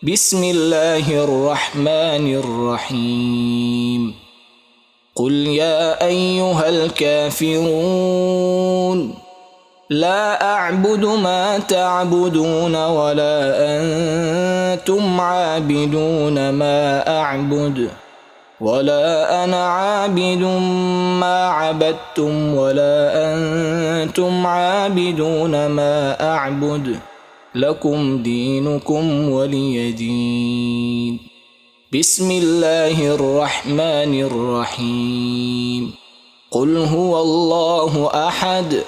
بسم الله الرحمن الرحيم قل يا أيها الكافرون لا أعبد ما تعبدون ولا أنتم عابدون ما أعبد ولا أنا عابد ما عبدتم ولا أنتم عابدون ما أعبد لكم دينكم ولي دين. بسم الله الرحمن الرحيم قل هو الله أحد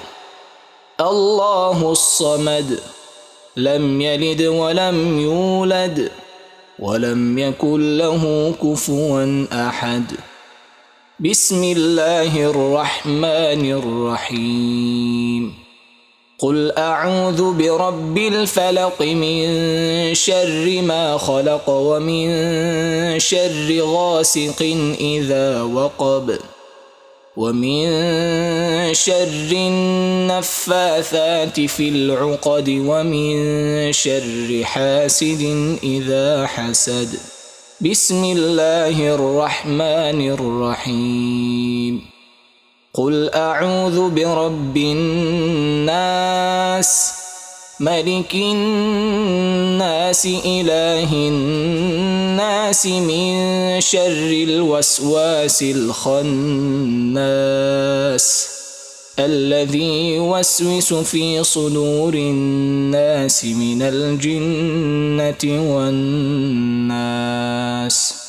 الله الصمد لم يلد ولم يولد ولم يكن له كفوا أحد. بسم الله الرحمن الرحيم قل أعوذ برب الفلق من شر ما خلق ومن شر غاسق إذا وقب ومن شر النفاثات في العقد ومن شر حاسد إذا حسد. بسم الله الرحمن الرحيم قل أعوذ برب الناس ملك الناس إله الناس من شر الوسواس الخناس الذي يوسوس في صدور الناس من الجنة والناس.